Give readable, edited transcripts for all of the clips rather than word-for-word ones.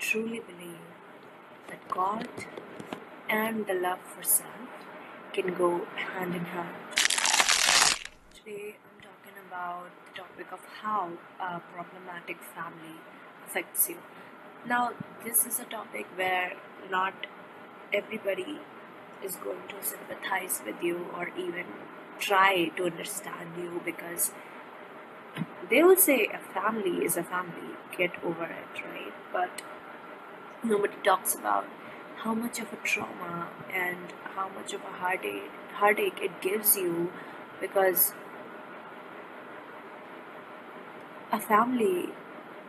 truly believe that God and the love for self can go hand in hand. Today I'm talking about the topic of how a problematic family affects you. Now, this is a topic where not everybody is going to sympathize with you or even try to understand you, because they will say a family is a family, get over it, right? But nobody talks about how much of a trauma and how much of a heartache it gives you, because a family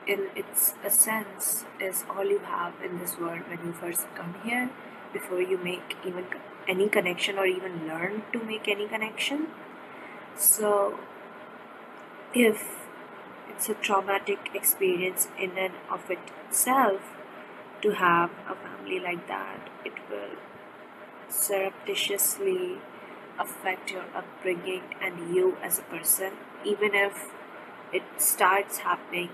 in its essence is all you have in this world when you first come here, before you make even any connection or even learn to make any connection. So if it's a traumatic experience in and of itself to have a family like that, it will surreptitiously affect your upbringing and you as a person, even if it starts happening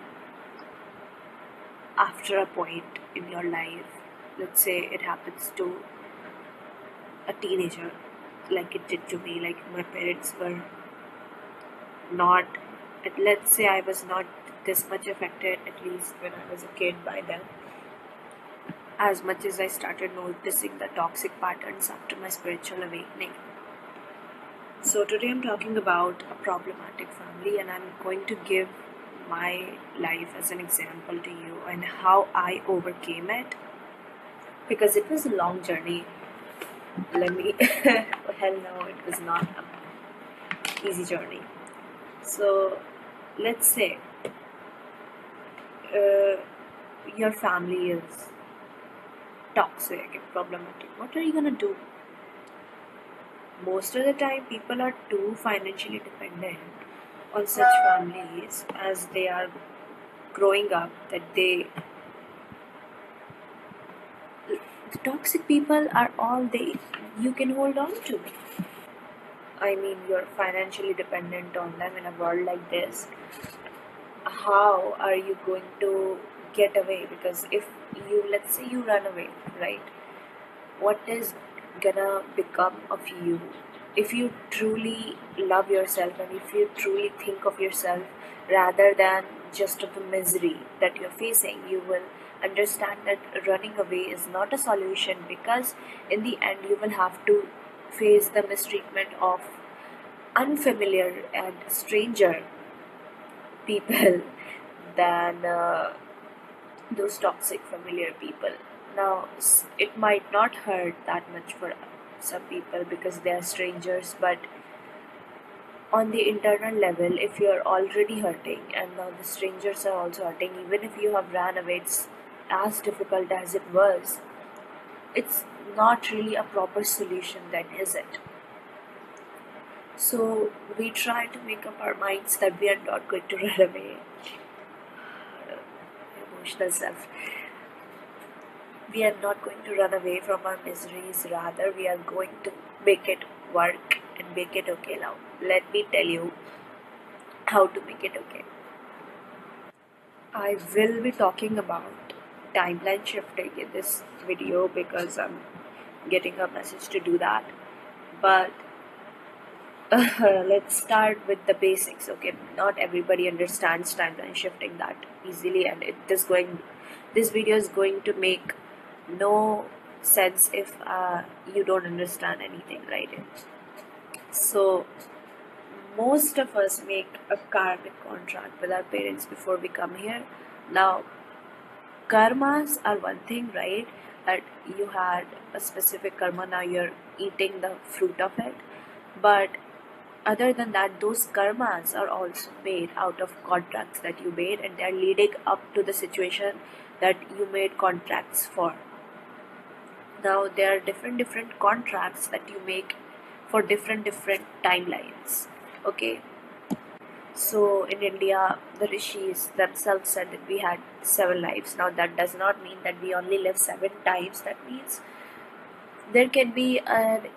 after a point in your life. Let's say it happens to a teenager, like it did to me. Like my parents were not, let's say I was not this much affected, at least when I was a kid, by them, as much as I started noticing the toxic patterns after my spiritual awakening. So today I'm talking about a problematic family, and I'm going to give my life as an example to you and how I overcame it, because it was a long journey. Let me hell no, it was not an easy journey. So let's say uh, your family is toxic and problematic. What are you gonna do? Most of the time, people are too financially dependent on such families as they are growing up, that the toxic people are all they you can hold on to. I mean, you're financially dependent on them in a world like this. How are you going to get away? Because if you, let's say you run away, right? What is gonna become of you? If you truly love yourself and if you truly think of yourself rather than just of the misery that you're facing, you will understand that running away is not a solution, because in the end you will have to face the mistreatment of unfamiliar and stranger people than those toxic familiar people. Now, it might not hurt that much for some people because they are strangers, but on the internal level, if you are already hurting and now the strangers are also hurting, even if you have ran away, it's as difficult as it was. It's not really a proper solution, then, is it? So we try to make up our minds that we are not going to run away. Emotional self. We are not going to run away from our miseries, rather we are going to make it work and make it okay. Now let me tell you how to make it okay. I will be talking about timeline shifting in this video because I'm getting a message to do that, but let's start with the basics. Okay, not everybody understands timeline shifting that easily, and this video is going to make no sense if you don't understand anything, right? So most of us make a karmic contract with our parents before we come here. Now, karmas are one thing, right? That you had a specific karma, now you're eating the fruit of it. But other than that, those karmas are also made out of contracts that you made, and they're leading up to the situation that you made contracts for. Now there are different contracts that you make for different timelines. Okay, so in India, the rishis themselves said that we had 7 lives. Now that does not mean that we only live 7 times. That means there can be an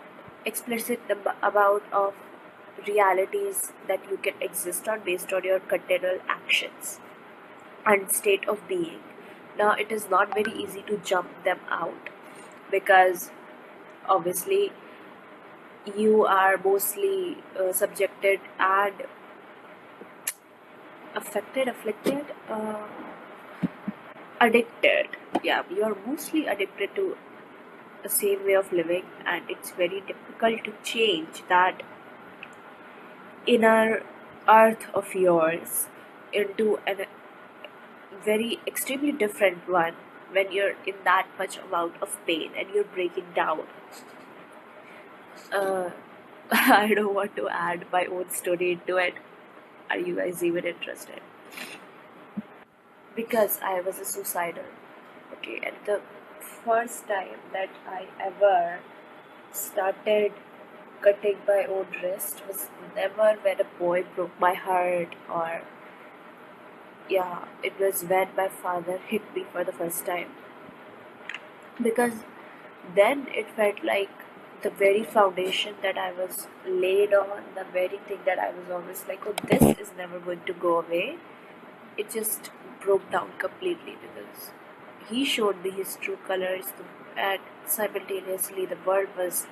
explicit amount of realities that you can exist on based on your continual actions and state of being. Now it is not very easy to jump them out because obviously you are mostly subjected and afflicted, addicted. Yeah, you are mostly addicted to the same way of living, and it's very difficult to change that inner earth of yours into a very extremely different one when you're in that much amount of pain and you're breaking down. uh, I don't want to add my own story into it. Are you guys even interested? Because I was a suicidal. Okay, and the first time that I ever started cutting my own wrist was never when a boy broke my heart, or yeah, it was when my father hit me for the first time. Because then it felt like the very foundation that I was laid on, the very thing that I was always like, oh, this is never going to go away, it just broke down completely because he showed me his true colors, and simultaneously the world was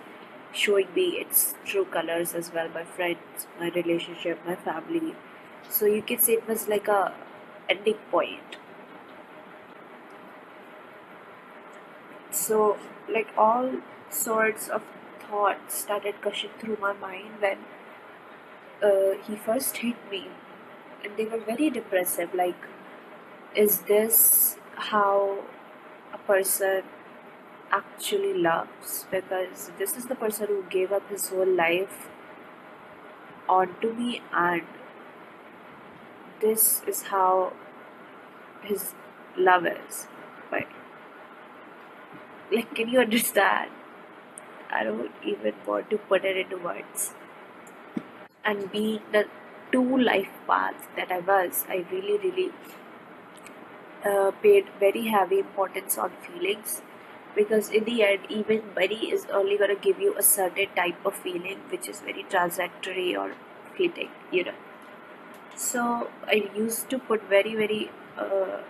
showing me its true colors as well. My friends, my relationship, my family. So you can say it was like a ending point. So like all sorts of thoughts started gushing through my mind when he first hit me, and they were very depressive. Like, is this how a person actually loves? Because this is the person who gave up his whole life onto me, and this is how his love is. But like, can you understand? I don't even want to put it into words. And being the two life paths that I was, I really paid very heavy importance on feelings, because in the end even money is only going to give you a certain type of feeling which is very transitory or fleeting, you know. So I used to put very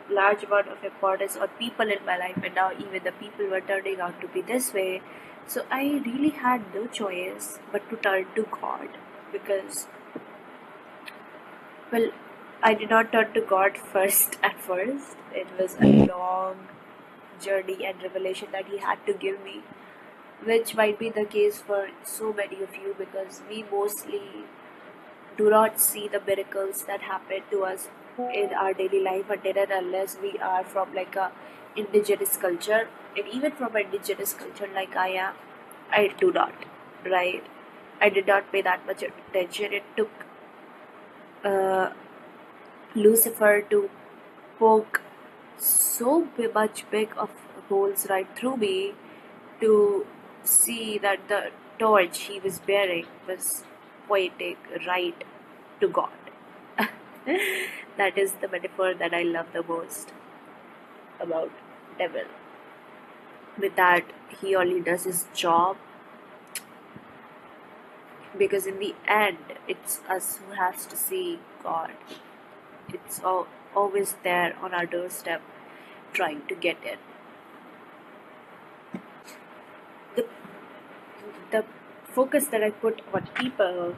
large amount of importance on people in my life, and now even the people were turning out to be this way. So I really had no choice but to turn to God, because, well, I did not turn to God first at first. It was a long journey and revelation that He had to give me, which might be the case for so many of you, because we mostly do not see the miracles that happen to us in our daily life until and unless we are from like a indigenous culture. And even from indigenous culture like I am, I do not, right? I did not pay that much attention. It took uh, Lucifer to poke so much big of holes right through me to see that the torch he was bearing was pointing right to God. That is the metaphor that I love the most about devil. With that, he only does his job, because in the end, it's us who has to see God. It's always there on our doorstep, trying to get in. The the focus that I put on people,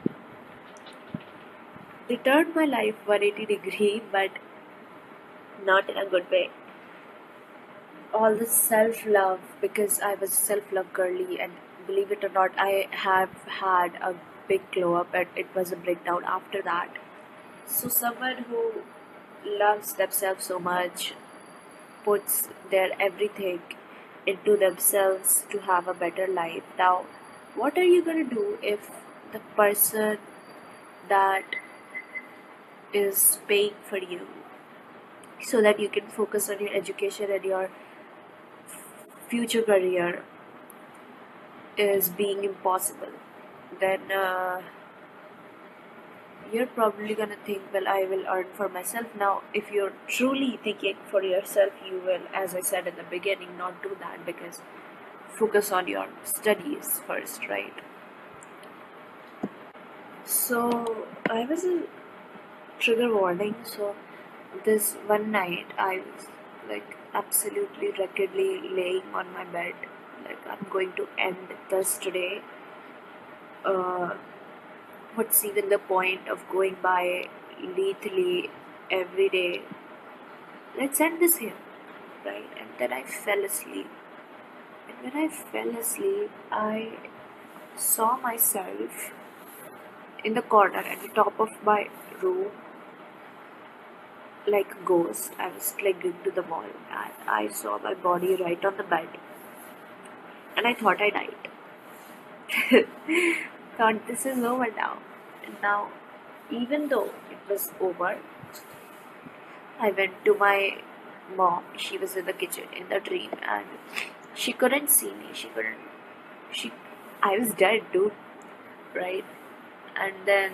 they turned my life 180-degree, but not in a good way. All the self love, because I was self love girly, and believe it or not, I have had a big glow up, and it was a breakdown after that. So, someone who loves themselves so much puts their everything into themselves to have a better life. Now, what are you gonna do if the person that is paying for you so that you can focus on your education and your future career is being impossible? Then you're probably gonna think, well, I will earn for myself. Now, if you're truly thinking for yourself, you will, as I said in the beginning, not do that, because focus on your studies first, right? So, I was a trigger warning. So, this one night, I was like absolutely raggedly laying on my bed. Like, I'm going to end this today. Uh, what's even the point of going by lethally every day? Let's end this here, right? And then I fell asleep. And when I fell asleep, I saw myself in the corner at the top of my room like a ghost. I was clinging to the wall and I saw my body right on the bed and I thought I died. Thought this is over now. And now, even though it was over, I went to my mom. She was in the kitchen in the dream and she couldn't see me. She, I was dead, dude, right? And then,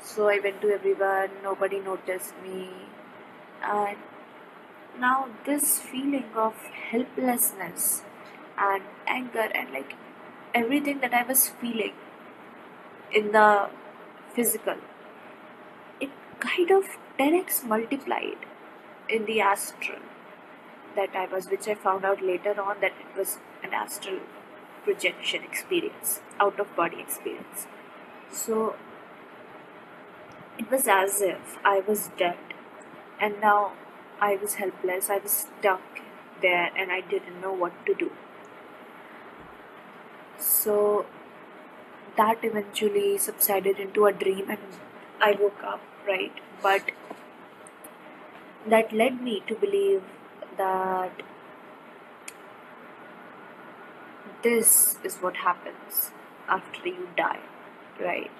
so I went to everyone, nobody noticed me. And now, this feeling of helplessness and anger and like everything that I was feeling in the physical, it kind of 10x multiplied in the astral that I was, which I found out later on that it was an astral projection experience, out of body experience. So it was as if I was dead and now I was helpless, I was stuck there and I didn't know what to do. So that eventually subsided into a dream and I woke up, right? But that led me to believe that this is what happens after you die, right?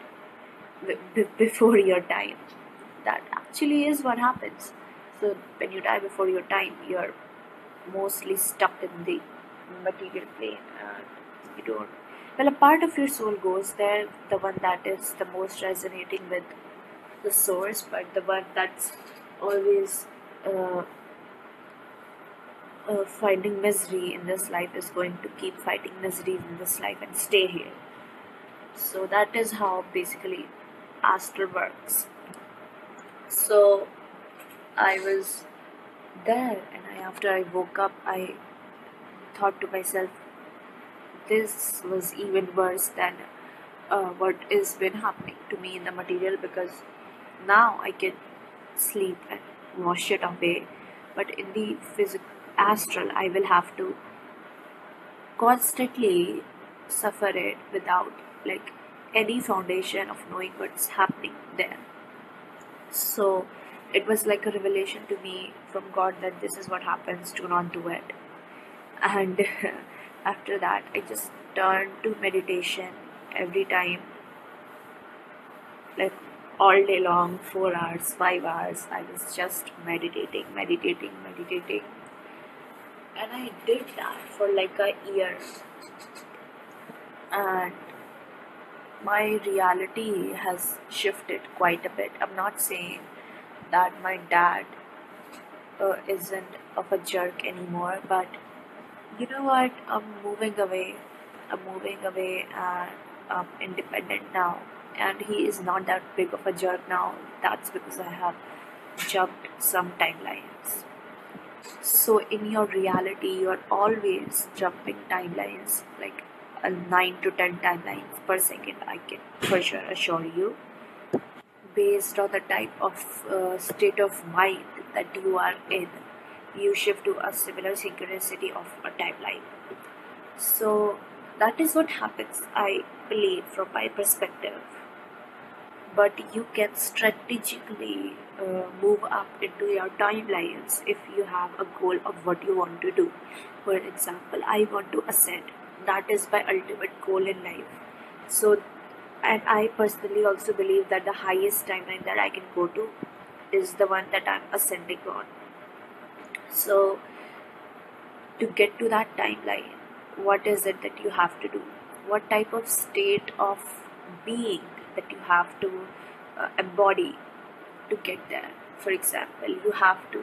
Before your time. That actually is what happens. So when you die before your time, you're mostly stuck in the material plane and you don't. Well, a part of your soul goes there, the one that is the most resonating with the source, but the one that's always uh, finding misery in this life is going to keep fighting misery in this life and stay here. So that is how basically astral works. So I was there, and after I woke up, I thought to myself, this was even worse than what is been happening to me in the material because now I can sleep and wash it away, but in the physical astral, I will have to constantly suffer it without like any foundation of knowing what's happening there. So it was like a revelation to me from God that this is what happens, do not do it. And after that, I just turned to meditation every time, like all day long, 4 hours, 5 hours. I was just meditating. And I did that for like a year. And my reality has shifted quite a bit. I'm not saying that my dad isn't of a jerk anymore, but you know what? I'm moving away and I'm independent now. And he is not that big of a jerk now. That's because I have jumped some timelines. So in your reality, you are always jumping timelines, like 9 to 10 timelines per second. I can for sure assure you, based on the type of state of mind that you are in, you shift to a similar synchronicity of a timeline. So that is what happens, I believe, from my perspective. But you can strategically move up into your timelines if you have a goal of what you want to do. For example, I want to ascend. That is my ultimate goal in life. So, and I personally also believe that the highest timeline that I can go to is the one that I'm ascending on. So, to get to that timeline, what is it that you have to do? What type of state of being that you have to embody to get there? For example, you have to,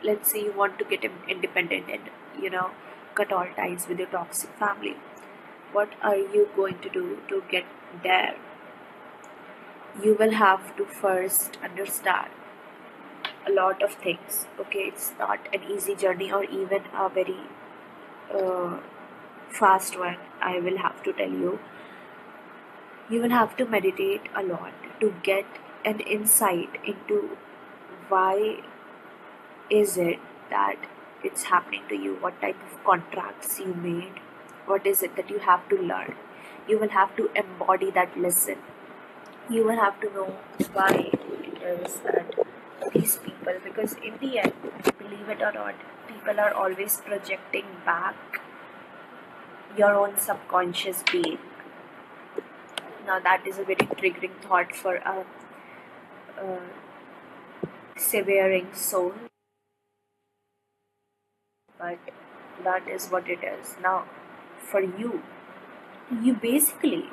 let's say you want to get independent and, you know, cut all ties with your toxic family. What are you going to do to get there? You will have to first understand a lot of things. Okay, it's not an easy journey or even a very uh, fast one. I will have to tell you, you will have to meditate a lot to get an insight into why is it that it's happening to you, what type of contracts you made, what is it that you have to learn. You will have to embody that lesson. You will have to know why it is that these people, because in the end, believe it or not, people are always projecting back your own subconscious being. Now that is a very triggering thought for a severing soul, but that is what it is. Now, for you, you basically,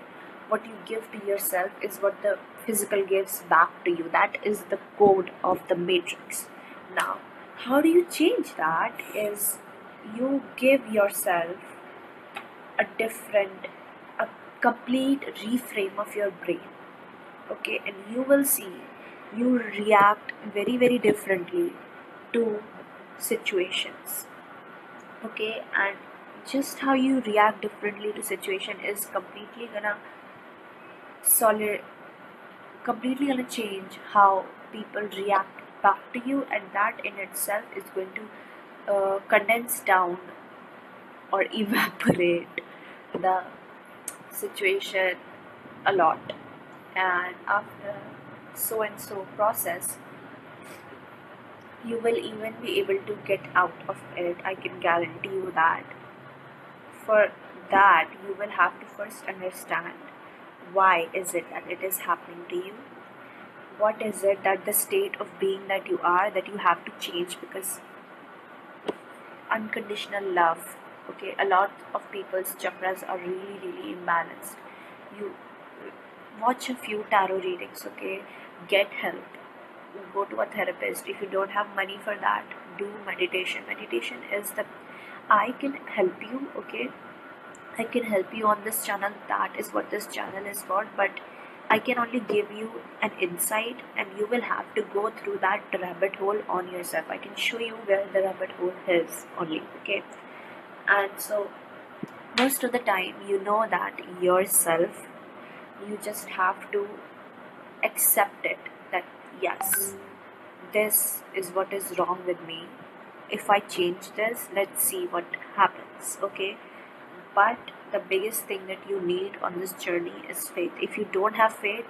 what you give to yourself is what the physical gives back to you. That is the code of the matrix. Now, how do you change that? Is you give yourself a different, a complete reframe of your brain. Okay, and you will see you react very, very differently to situations. Okay, and just how you react differently to situation is solid completely gonna change how people react back to you, and that in itself is going to condense down or evaporate the situation a lot. And after so and so process, you will even be able to get out of it. I can guarantee you that. For that, you will have to first understand why is it that it is happening to you. What is it that the state of being that you are, that you have to change? Because unconditional love, okay, a lot of people's chakras are really, really imbalanced. You watch a few tarot readings, okay, get help, go to a therapist. If you don't have money for that, do meditation is the, I can help you, okay, I can help you on this channel. That is what this channel is for. But I can only give you an insight, and you will have to go through that rabbit hole on yourself. I can show you where the rabbit hole is only. Okay. And so, most of the time, you know that yourself, you just have to accept it, that yes, this is what is wrong with me. If I change this, let's see what happens. Okay, but the biggest thing that you need on this journey is faith. If you don't have faith,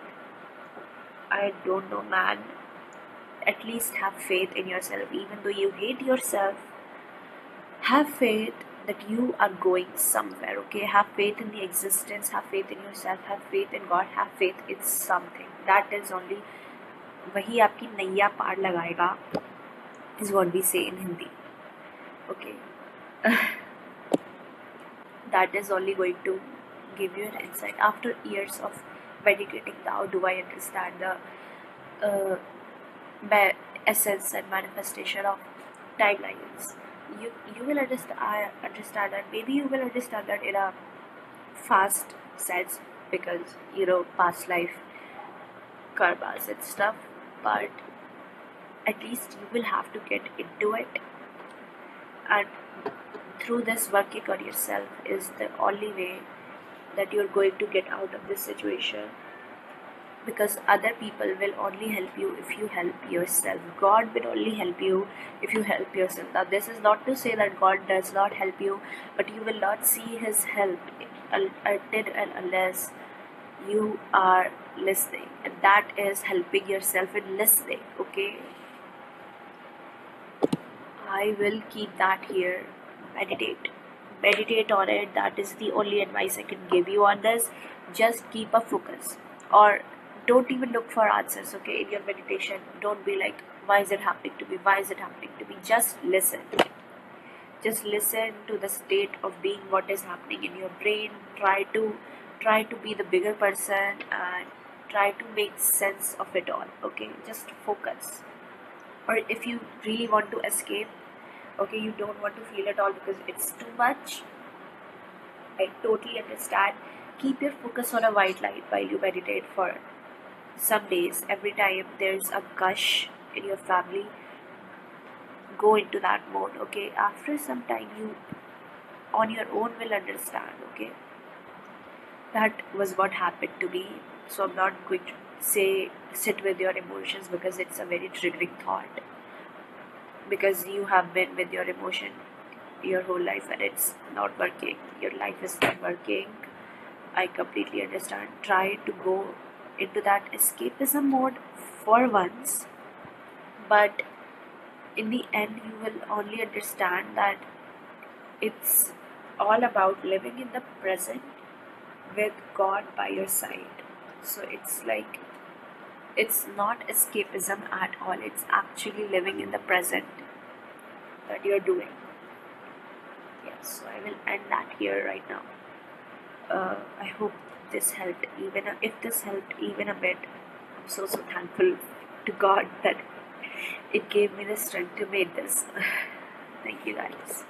I don't know, man. At least have faith in yourself. Even though you hate yourself, have faith that you are going somewhere, okay? Have faith in the existence, have faith in yourself, have faith in God, have faith in something. That is only, वही आपकी नैया पार लगाएगा, is what we say in Hindi. Okay. That is only going to give you an insight. After years of meditating, now do I understand the essence and manifestation of timelines. You will understand. I understand that. Maybe you will understand that in a fast sense, because past life karmas and stuff. But at least you will have to get into it, and through this, working on yourself is the only way that you're going to get out of this situation, because other people will only help you if you help yourself. God will only help you if you help yourself. Now, this is not to say that God does not help you, but you will not see His help until and unless you are listening, and that is helping yourself in listening. Okay, I will keep that here. Meditate on it. That is the only advice I can give you on this. Just keep a focus, or don't even look for answers. Okay, in your meditation, don't be like, why is it happening to me, why is it happening to me? Just listen. Just listen to the state of being, what is happening in your brain. Try to be the bigger person, and try to make sense of it all. Okay, just focus. Or if you really want to escape, okay, you don't want to feel it all because it's too much, I totally understand. Keep your focus on a white light while you meditate for some days. Every time there's a gush in your family, go into that mode. Okay, after some time you on your own will understand. Okay, that was what happened to me. So I'm not going to say sit with your emotions because it's a very triggering thought, because you have been with your emotion your whole life and it's not working, your life is not working. I completely understand. Try to go into that escapism mode for once, but in the end you will only understand that it's all about living in the present with God by your side. So it's like, it's not escapism at all, it's actually living in the present that you're doing. Yes, so I will end that here right now. I hope this helped, even if this helped even a bit. I'm so thankful to God that it gave me the strength to make this. Thank you guys.